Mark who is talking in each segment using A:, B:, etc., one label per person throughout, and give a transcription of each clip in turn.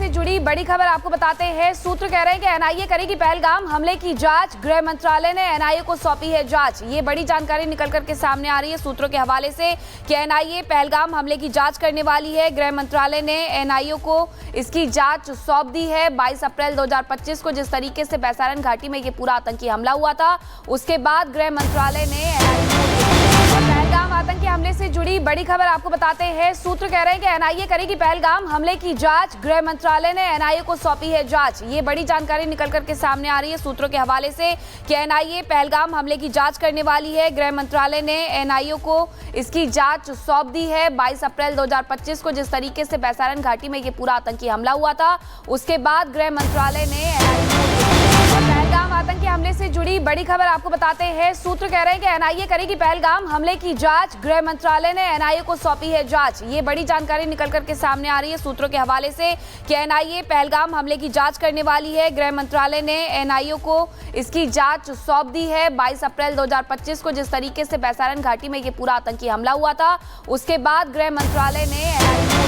A: से जुड़ी बड़ी खबर आपको बताते हैं। सूत्र कह रहे हैं कि एनआईए करेगी पहलगाम हमले की जांच। गृह मंत्रालय ने एनआईए को सौंपी है जांच। ये बड़ी जानकारी निकल करके सामने आ रही है सूत्रों के हवाले से कि एनआईए पहलगाम हमले की जांच करने वाली है। गृह मंत्रालय ने एनआईए को इसकी जांच सौंप दी है। 22 अप्रैल 2025 को जिस तरीके से बैसारन घाटी में ये पूरा आतंकी हमला हुआ था, उसके बाद गृह मंत्रालय ने पहलगाम आतंकी हमले से जुड़ी बड़ी खबर आपको बताते हैं। सूत्र कह रहे हैं कि एनआईए करेगी पहलगाम हमले की जांच। गृह मंत्रालय ने एनआईए को सौंपी है जांच। ये बड़ी जानकारी निकल करके सामने आ रही है सूत्रों के हवाले से कि एनआईए पहलगाम हमले की जांच करने वाली है। गृह मंत्रालय ने एनआईए को इसकी जांच सौंप दी है। 22 अप्रैल 2025 को जिस तरीके से बैसारन घाटी में ये पूरा आतंकी हमला हुआ था, उसके बाद गृह मंत्रालय ने पहलगाम आतंकी हमले से जुड़ी बड़ी खबर आपको बताते हैं। सूत्र कह रहे हैं कि एनआईए करेगी पहलगाम हमले की जांच। गृह मंत्रालय ने एनआईए को सौंपी है जांच। ये बड़ी जानकारी निकल करके सामने आ रही है सूत्रों के हवाले से कि एनआईए पहलगाम हमले की जांच करने वाली है। गृह मंत्रालय ने एनआईए को इसकी जांच सौंप दी है। 22 अप्रैल 2025 को जिस तरीके से बैसारन घाटी में ये पूरा आतंकी हमला हुआ था, उसके बाद गृह मंत्रालय ने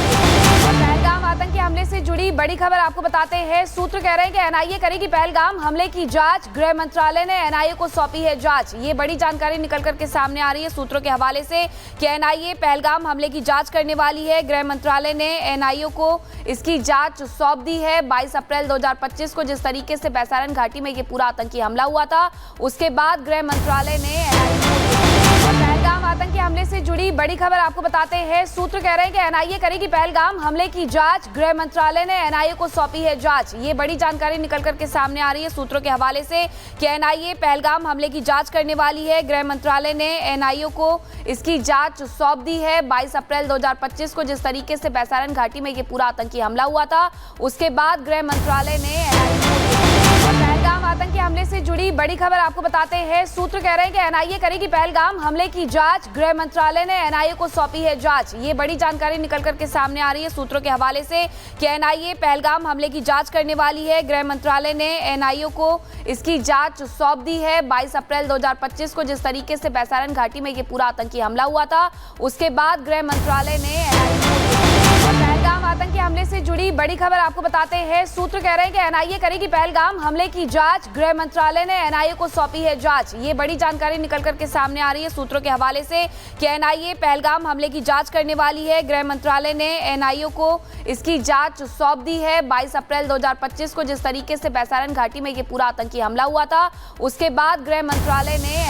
A: पहलगाम आतंकी हमले से जुड़ी बड़ी खबर आपको बताते हैं। सूत्र कह रहे हैं कि एनआईए करेगी पहलगाम हमले की जांच। गृह मंत्रालय ने एनआईए को सौंपी है जांच। ये बड़ी जानकारी निकल करके सामने आ रही है सूत्रों के हवाले से कि एनआईए पहलगाम हमले की जांच करने वाली है। गृह मंत्रालय ने एनआईए को इसकी जांच सौंप दी है। 22 अप्रैल 2025 को जिस तरीके से बैसारन घाटी में ये पूरा आतंकी हमला हुआ था, उसके बाद गृह मंत्रालय ने पहलगाम आतंकी हमले से जुड़ी बड़ी खबर आपको बताते हैं। सूत्र कह रहे हैं कि एनआईए करेगी पहलगाम हमले की जांच। गृह मंत्रालय ने एनआईए को सौंपी है जांच। ये बड़ी जानकारी निकल करके सामने आ रही है सूत्रों के हवाले से कि एनआईए पहलगाम हमले की जांच करने वाली है। गृह मंत्रालय ने एनआईए को इसकी जांच सौंप दी है। 22 अप्रैल 2025 को जिस तरीके से बैसारन घाटी में ये पूरा आतंकी हमला हुआ था, उसके बाद गृह मंत्रालय ने पहलगाम आतंकी हमले से जुड़ी बड़ी खबर आपको बताते हैं। सूत्र कह रहे हैं कि एनआईए करेगी पहलगाम हमले की जांच। गृह मंत्रालय ने एनआईए को सौंपी है जांच। ये बड़ी जानकारी निकल करके सामने आ रही है सूत्रों के हवाले से कि एनआईए पहलगाम हमले की जांच करने वाली है। गृह मंत्रालय ने एनआईए को इसकी जांच सौंप दी है। 22 अप्रैल 2025 को जिस तरीके से बैसारन घाटी में ये पूरा आतंकी हमला हुआ था, उसके बाद गृह मंत्रालय ने पहलगाम आतंकी हमले से जुड़ी बड़ी खबर आपको बताते हैं। सूत्र कह रहे हैं कि एनआईए करेगी पहलगाम हमले की जांच। गृह मंत्रालय ने एनआईए को सौंपी है जांच। ये बड़ी जानकारी निकल करके सामने आ रही है सूत्रों के हवाले से कि एनआईए पहलगाम हमले की जांच करने वाली है। गृह मंत्रालय ने एनआईए को इसकी जांच सौंप दी है। 22 अप्रैल 2025 को जिस तरीके से बैसारन घाटी में ये पूरा आतंकी हमला हुआ था, उसके बाद गृह मंत्रालय ने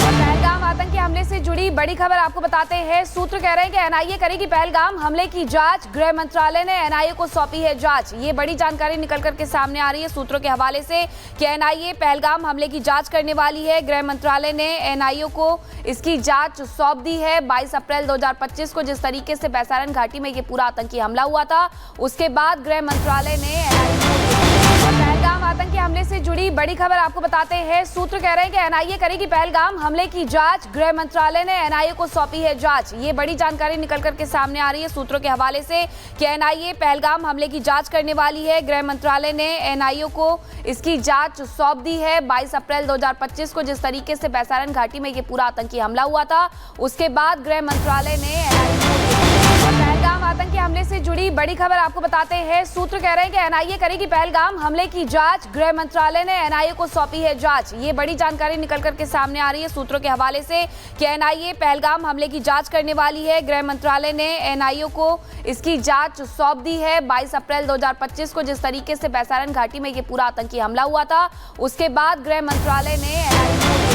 A: पहलगाम आतंकी हमले से जुड़ी बड़ी खबर आपको बताते हैं। सूत्र कह रहे हैं कि एनआईए करेगी पहलगाम हमले की जांच। गृह मंत्रालय ने एनआईए को सौंपी है जांच। ये बड़ी जानकारी निकल करके सामने आ रही है सूत्रों के हवाले से कि एनआईए पहलगाम हमले की जांच करने वाली है। गृह मंत्रालय ने एनआईए को इसकी जांच सौंप दी है। 22 अप्रैल 2025 को जिस तरीके से बैसारन घाटी में ये पूरा आतंकी हमला हुआ था, उसके बाद गृह मंत्रालय ने पहलगाम आतंकी हमले से जुड़ी बड़ी खबर आपको बताते हैं। सूत्र कह रहे हैं कि एनआईए करेगी पहलगाम हमले की जांच। गृह मंत्रालय ने एनआईए को सौंपी है जांच। ये बड़ी जानकारी निकल करके सामने आ रही है सूत्रों के हवाले से कि एनआईए पहलगाम हमले की जांच करने वाली है। गृह मंत्रालय ने एनआईए को इसकी जांच सौंप दी है। 22 अप्रैल 2025 को जिस तरीके से बैसारन घाटी में ये पूरा आतंकी हमला हुआ था, उसके बाद गृह मंत्रालय ने पहलगाम आतंकी हमले से जुड़ी बड़ी खबर आपको बताते हैं। सूत्र कह रहे हैं कि एनआईए करेगी पहलगाम हमले की जांच। गृह मंत्रालय ने एनआईए को सौंपी है जांच। ये बड़ी जानकारी निकल करके सामने आ रही है सूत्रों के हवाले से कि एनआईए पहलगाम हमले की जांच करने वाली है। गृह मंत्रालय ने एनआईए को इसकी जांच सौंप दी है। 22 अप्रैल 2025 को जिस तरीके से बैसारन घाटी में ये पूरा आतंकी हमला हुआ था, उसके बाद गृह मंत्रालय ने